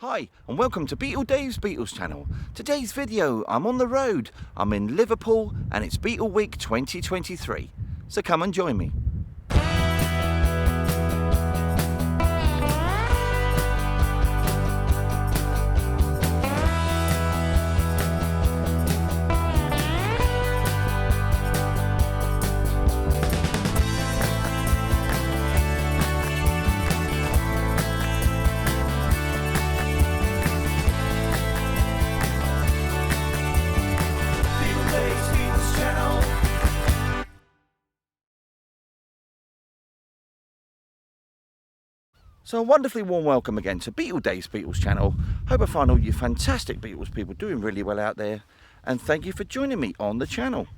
Hi and welcome to BeatleDave's Beatles channel. Today's video, I'm on the road. I'm in Liverpool and it's BeatleWeek 2023. So come and join me. So a wonderfully warm welcome again to BeatleDave's Beatles channel. Hope I find all you fantastic Beatles people doing really well out there, and thank you for joining me on the channel.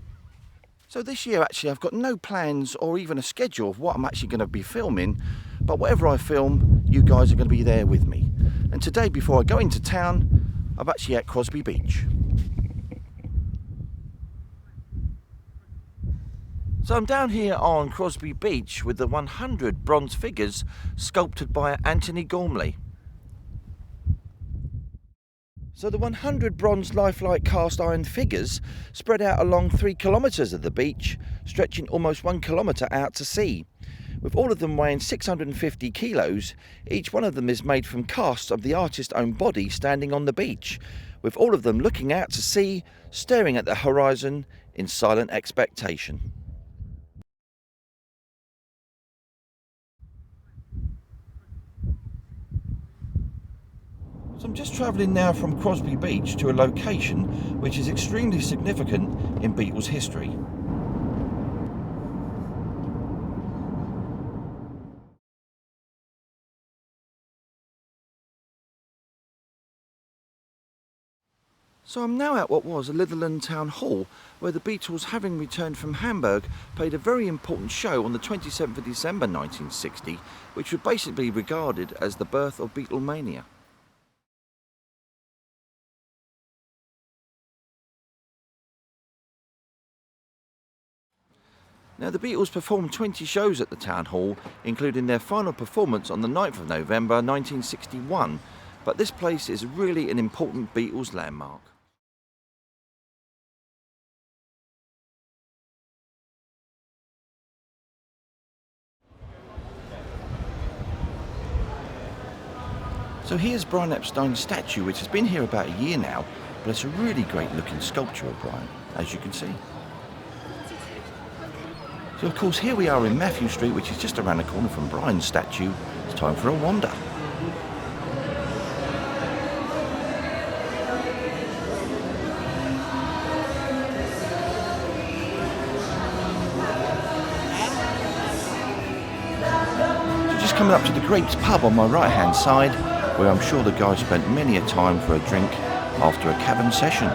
So this year actually I've got no plans or even a schedule of what I'm actually going to be filming, but whatever I film, you guys are going to be there with me. And today, before I go into town, I'm actually at Crosby Beach. So I'm down here on Crosby Beach with the 100 bronze figures sculpted by Anthony Gormley. So the 100 bronze lifelike cast iron figures spread out along 3 kilometres of the beach, stretching almost 1 kilometre out to sea. With all of them weighing 650 kilos, each one of them is made from casts of the artist's own body standing on the beach, with all of them looking out to sea, staring at the horizon in silent expectation. So I'm just travelling now from Crosby Beach to a location which is extremely significant in Beatles history. So I'm now at what was a Litherland town hall, where the Beatles, having returned from Hamburg, played a very important show on the 27th of December 1960, which was basically regarded as the birth of Beatlemania. Now, the Beatles performed 20 shows at the Town Hall, including their final performance on the 9th of November 1961, but this place is really an important Beatles landmark. So here's Brian Epstein's statue, which has been here about a year now, but it's a really great looking sculpture of Brian, as you can see. So of course here we are in Mathew Street, which is just around the corner from Brian's statue. It's time for a wander. So just coming up to the Grapes pub on my right hand side, where I'm sure the guys spent many a time for a drink after a Cavern session.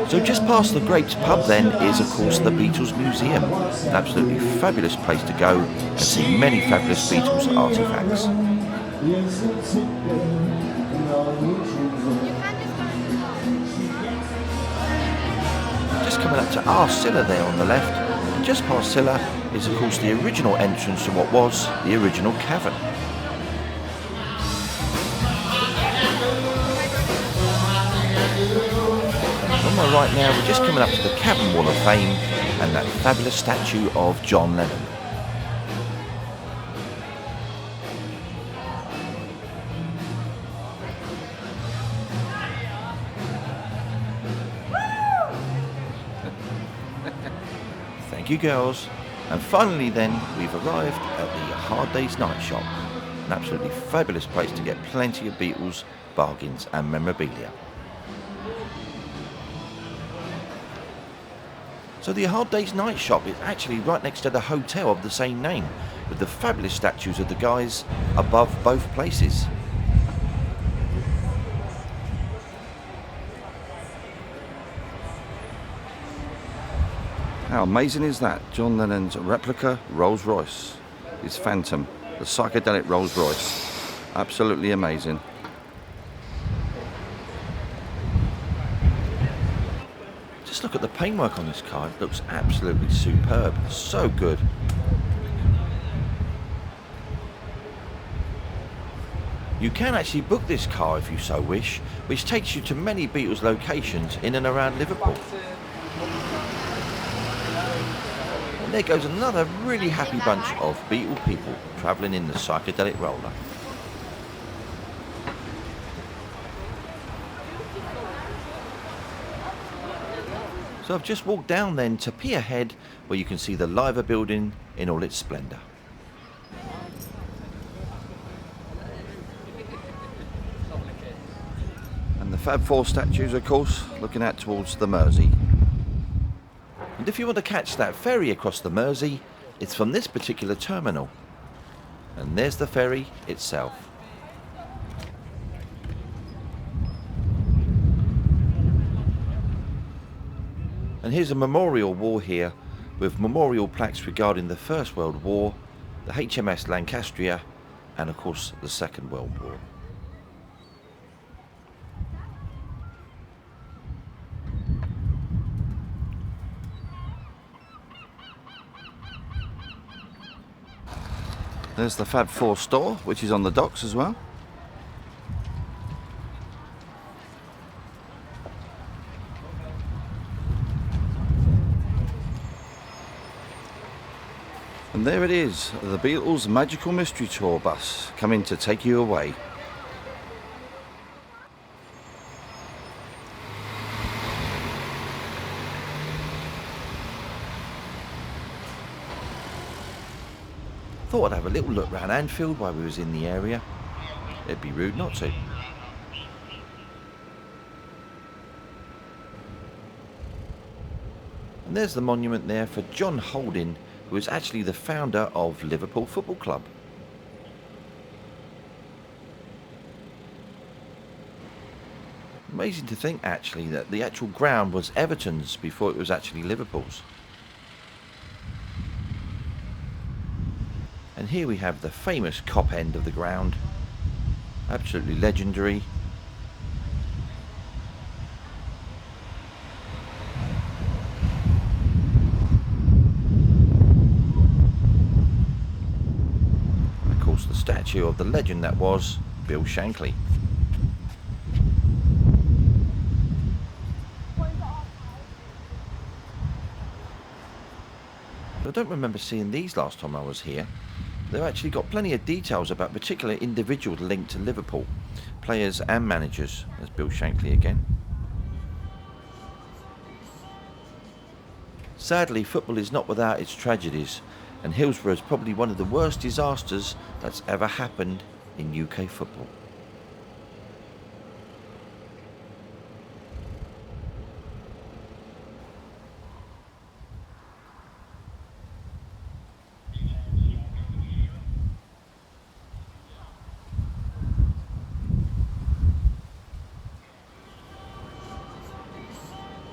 So just past the Grapes pub then is of course the Beatles Museum, an absolutely fabulous place to go and see many fabulous Beatles artefacts. Just coming up to our Scylla there on the left, and just past Scylla is of course the original entrance to what was the original Cavern. On my right now, we're just coming up to the Cavern Wall of Fame and that fabulous statue of John Lennon. Thank you, girls. And finally then, we've arrived at the Hard Day's Night Shop, an absolutely fabulous place to get plenty of Beatles bargains and memorabilia. So the Hard Day's Night Shop is actually right next to the hotel of the same name, with the fabulous statues of the guys above both places. How amazing is that? John Lennon's Replica Rolls Royce, his Phantom, the Psychedelic Rolls Royce. Absolutely amazing. look at the paintwork on this car. It looks absolutely superb. So good. You can actually book this car if you so wish, which takes you to many Beatles locations in and around Liverpool. And there goes another really happy bunch of Beatle people travelling in the Psychedelic roller. So I've just walked down then to Pier Head, where you can see the Liver building in all its splendour. And the Fab Four statues, of course, looking out towards the Mersey. And if you want to catch that ferry across the Mersey, it's from this particular terminal. And there's the ferry itself. And here's a memorial wall here with memorial plaques regarding the First World War, the HMS Lancastria, and of course the Second World War. There's the Fab Four store, which is on the docks as well. And there it is, the Beatles Magical Mystery Tour bus coming to take you away. Thought I'd have a little look round Anfield while we was in the area. It'd be rude not to. And there's the monument there for John Holding, who was actually the founder of Liverpool Football Club. Amazing to think actually that the actual ground was Everton's before it was actually Liverpool's. And here we have the famous Cop end of the ground. Absolutely legendary. The statue of the legend that was Bill Shankly. I don't remember seeing these last time I was here. They've actually got plenty of details about particular individuals linked to Liverpool, players and managers. There's Bill Shankly again. Sadly, football is not without its tragedies, and Hillsborough is probably one of the worst disasters that's ever happened in UK football.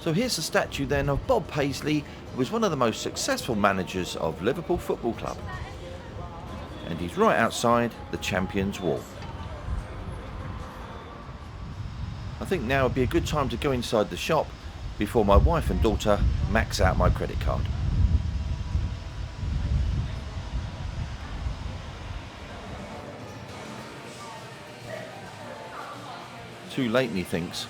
So here's the statue then of Bob Paisley, who was one of the most successful managers of Liverpool Football Club. And he's right outside the Champions Wall. I think now would be a good time to go inside the shop before my wife and daughter max out my credit card. Too late, he thinks.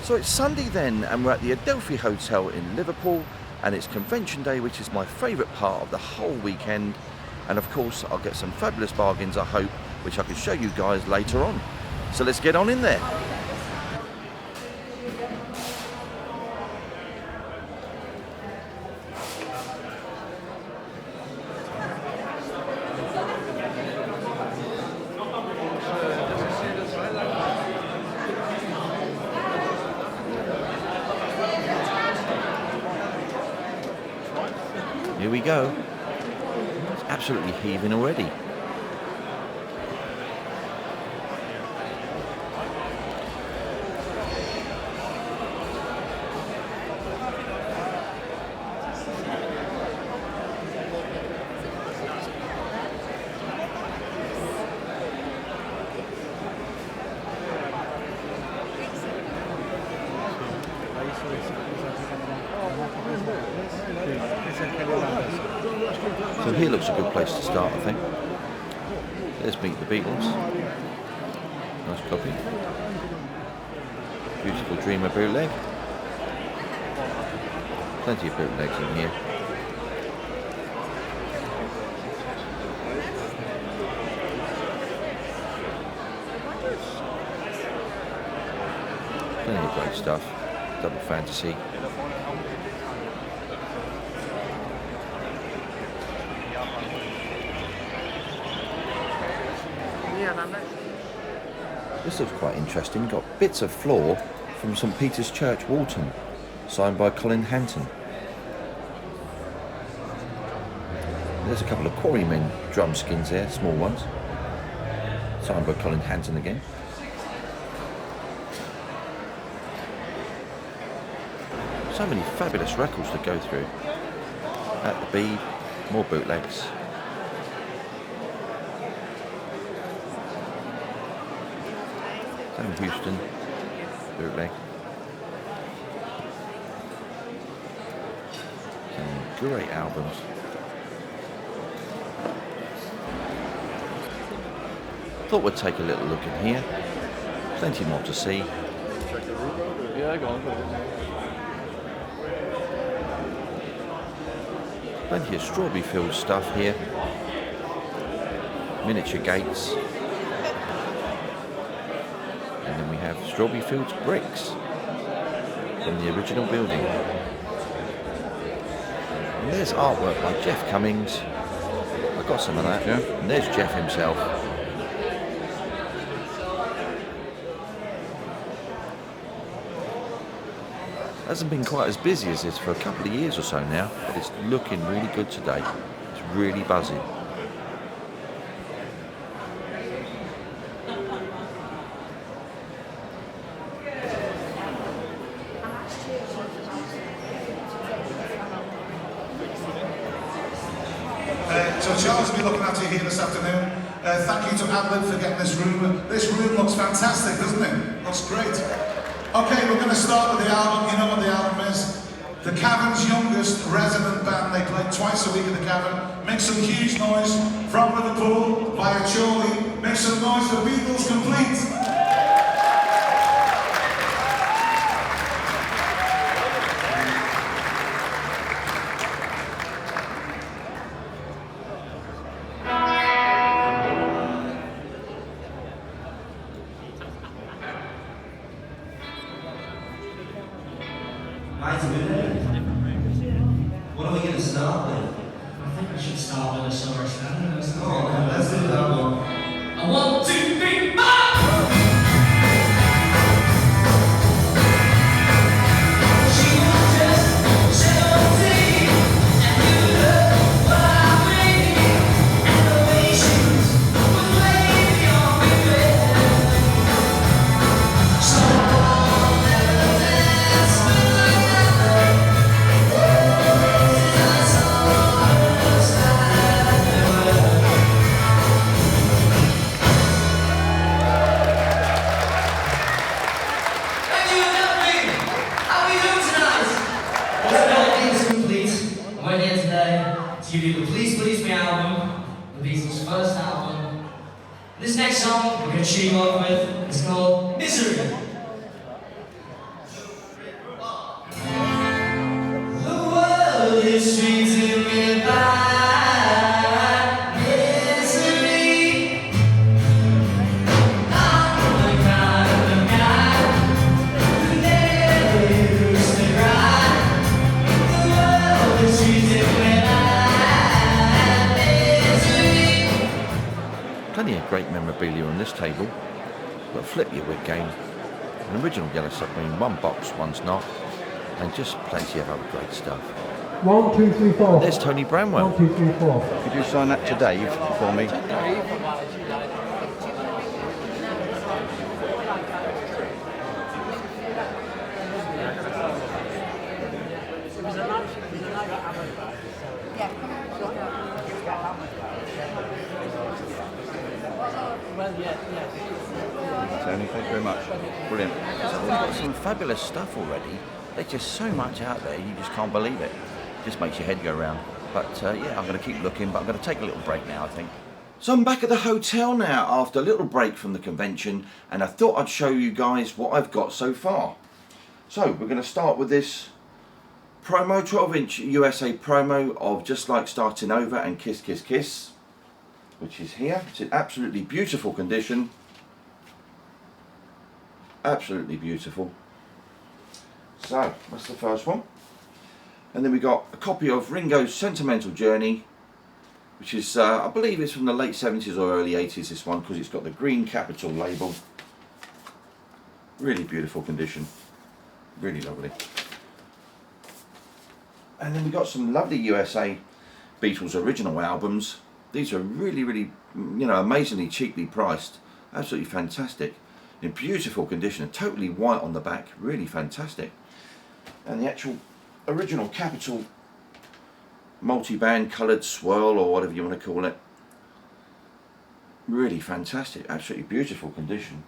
So it's Sunday then, and we're at the Adelphi Hotel in Liverpool, and it's convention day, which is my favourite part of the whole weekend. And of course I'll get some fabulous bargains, I hope, which I can show you guys later on. So let's get on in there. Here we go. It's absolutely heaving already. So here looks a good place to start, I think. Let's meet the Beatles. Nice copy. Beautiful Dreamer bootleg. Plenty of bootlegs in here. Plenty of great stuff. Double Fantasy. This looks quite interesting. Got bits of floor from St Peter's Church, Walton, signed by Colin Hanton. There's a couple of Quarrymen drum skins there, small ones, signed by Colin Hanton again. So many fabulous records to go through. At the Bead, more bootlegs. Sam Houston, bootleg. Some great albums. Thought we'd take a little look in here. Plenty more to see. Yeah, go on. Plenty of Strawberry Fields stuff here. Miniature gates. And then we have Strawberry Fields bricks from the original building. And there's artwork by Jeff Cummings. I got some of that. Yeah. And there's Jeff himself. Hasn't been quite as busy as this for a couple of years or so now, but it's looking really good today. It's really buzzing. So Charles will be looking after you here this afternoon. Thank you to Adlib for getting this room. This room looks fantastic, doesn't it? Looks great. Okay, we're going to start with the album. You know what the album is? The Cavern's youngest resident band. They play twice a week at the Cavern. Make some huge noise from Liverpool via Chorley. Make some noise for Beatles Complete. What are we going to start with? I think we should start with a summer standard. Oh, let's do that one. I want to be mine! She was just 17 and knew what I mean. And the way she was wavy on me so I'll never dance with another. That's all I understand. Thank you, Anthony. How are we doing tonight? What's about Beatles Complete? I'm here today to give you the Please Please Me album, the Beatles' first album. This next song we're going to cheat off with is called Misery. The world is treating me bad. Misery. I'm the kind of guy who never used to cry. The world is treating me bad. Misery. Plenty of great memorabilia on this table. But flip your wig game. An original yellow submarine, one box, one's not. And just plenty of other great stuff. 1, 2, 3, 4. There's Tony Bramwell. 1, 2, 3, 4. Could you sign that to Dave for me? Tony, thank you very much. Brilliant. So we've got some fabulous stuff already. There's just so much out there, you just can't believe it. Just makes your head go round. But yeah, I'm going to keep looking, but I'm going to take a little break now, I think. So I'm back at the hotel now after a little break from the convention, and I thought I'd show you guys what I've got so far. So we're going to start with this promo, 12-inch USA promo of Just Like Starting Over and Kiss Kiss Kiss, which is here. It's in absolutely beautiful condition. Absolutely beautiful. So that's the first one. And then we got a copy of Ringo's Sentimental Journey, which is, I believe it's from the late 70s or early 80s, this one, because it's got the green Capitol label. Really beautiful condition. Really lovely. And then we got some lovely USA Beatles original albums. These are really, really, you know, amazingly cheaply priced. Absolutely fantastic. In beautiful condition, totally white on the back. Really fantastic. And the actual original Capitol multi-band coloured swirl, or whatever you want to call it. Really fantastic, absolutely beautiful condition.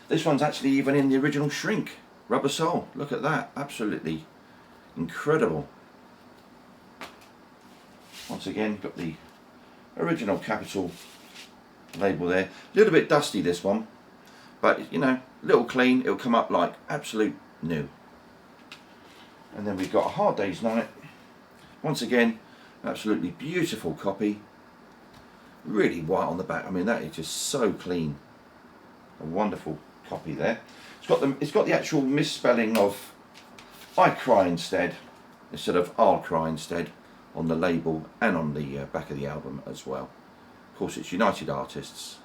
This one's actually even in the original shrink, rubber sole. Look at that, absolutely incredible. Once again, got the original Capitol label there. A little bit dusty, this one, but you know, a little clean, it'll come up like absolute new. And then we've got A Hard Day's Night. Once again, absolutely beautiful copy. Really white on the back. I mean, that is just so clean. A wonderful copy there. It's got the actual misspelling of I Cry Instead of I'll Cry Instead on the label and on the back of the album as well. Of course, it's United Artists.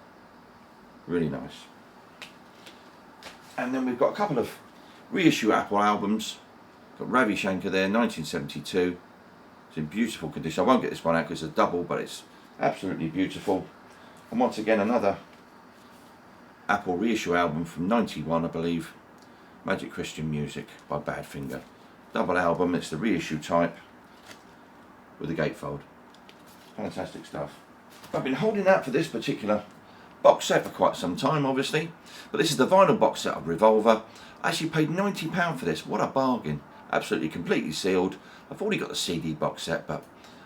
Really nice. And then we've got a couple of reissue Apple albums. Got Ravi Shankar there, 1972. It's in beautiful condition. I won't get this one out because it's a double, but it's absolutely beautiful. And once again, another Apple reissue album from 91, I believe. Magic Christian Music by Badfinger. Double album, it's the reissue type with the gatefold. Fantastic stuff. I've been holding out for this particular box set for quite some time, obviously. But this is the vinyl box set of Revolver. I actually paid £90 for this. What a bargain. Absolutely completely sealed. I've already got the CD box set, but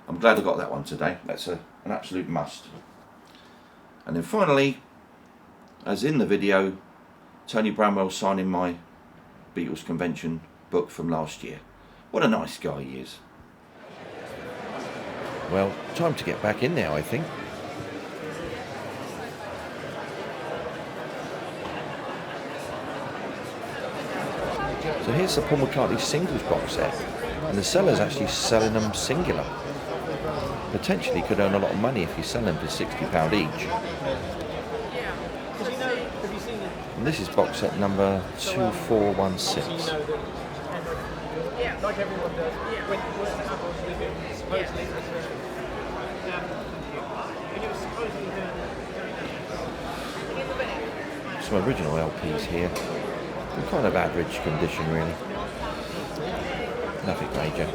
I'm glad I got that one today. That's an absolute must. And then finally, as in the video, Tony Bramwell signing my Beatles convention book from last year. What a nice guy he is. Well, time to get back in there, I think. So here's the Paul McCartney singles box set, and the seller's actually selling them singular. Potentially could earn a lot of money if you sell them for £60 each. And this is box set number 2416. Like everyone does. When Apple's supposedly Some original LPs here. In kind of average condition, really. Nothing major.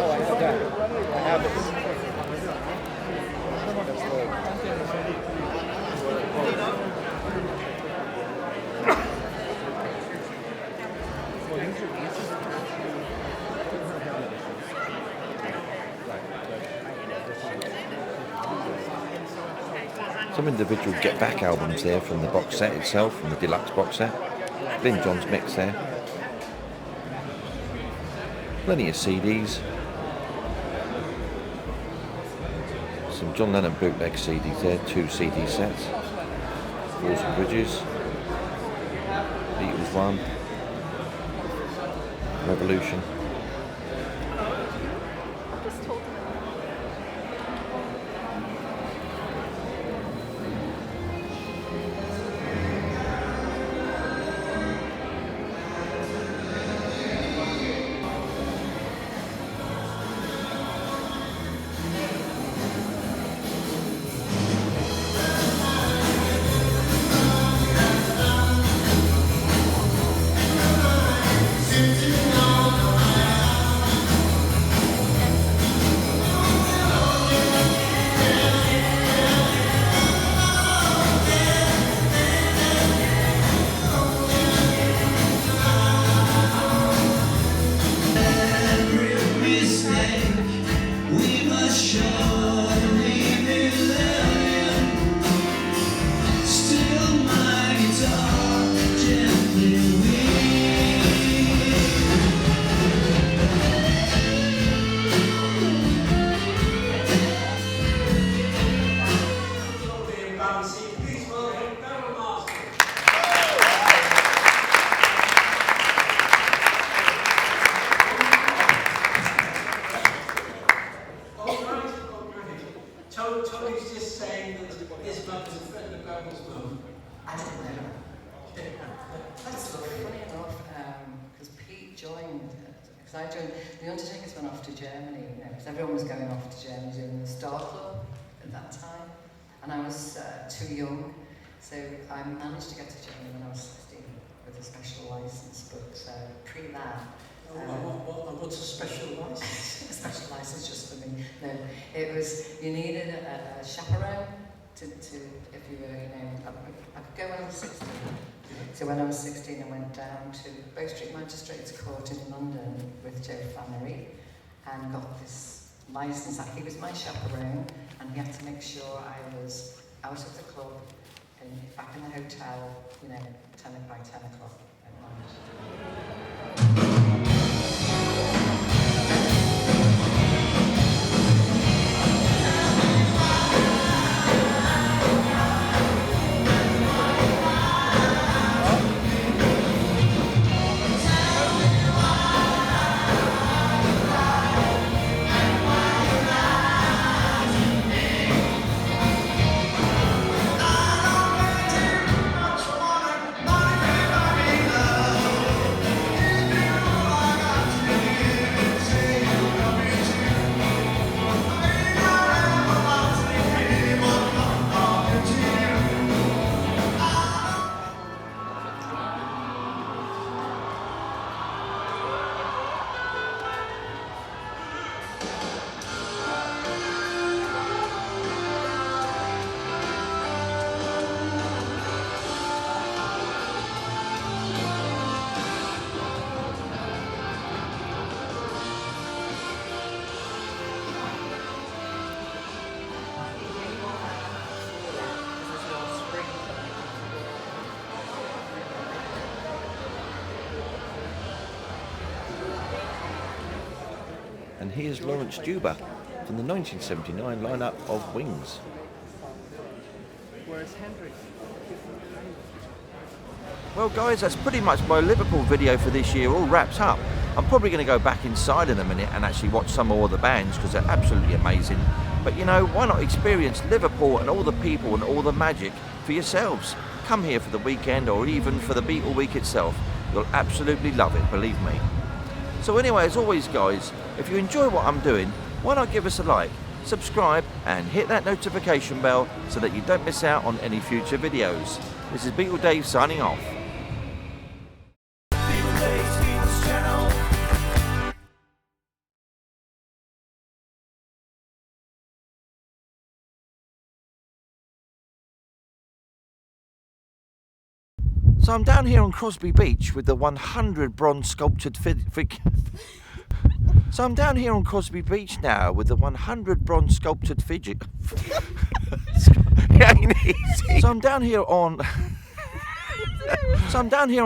Oh, I have that. I have it. Some individual Get Back albums there from the box set itself, from the deluxe box set. Lynn John's mix there. Plenty of CDs. Some John Lennon bootleg CDs there, 2 CD sets. Walls and Bridges. Beatles 1. Revolution. I didn't know. That's lovely. Funny enough, because Pete joined, because I joined, the Undertakers went off to Germany, because everyone was going off to Germany doing the Star Club at that time, and I was too young, so I managed to get to Germany when I was 16 with a special license, but pre that. What's a special license? A special license just for me. No, it was, you needed a chaperone to if you were, I could go when I was 16. So when I was 16, I went down to Bow Street Magistrates Court in London with Joe Flannery and got this license. He was my chaperone, and he had to make sure I was out of the club and back in the hotel, 10 by 10 o'clock at night. And here's Lawrence Juba from the 1979 lineup of Wings. Where's Hendrix? Well guys, that's pretty much my Liverpool video for this year all wrapped up. I'm probably going to go back inside in a minute and actually watch some more of the bands because they're absolutely amazing. But why not experience Liverpool and all the people and all the magic for yourselves? Come here for the weekend or even for the BeatleWeek itself. You'll absolutely love it, believe me. So anyway, as always guys, if you enjoy what I'm doing, why not give us a like, subscribe and hit that notification bell so that you don't miss out on any future videos. This is BeatleDave signing off. So I'm down here on Crosby Beach with the 100 bronze sculptured So I'm down here on Crosby Beach now with the 100 bronze sculptured fidget. It ain't easy. So I'm down here on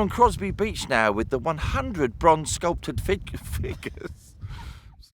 Crosby Beach now with the 100 bronze sculptured figures.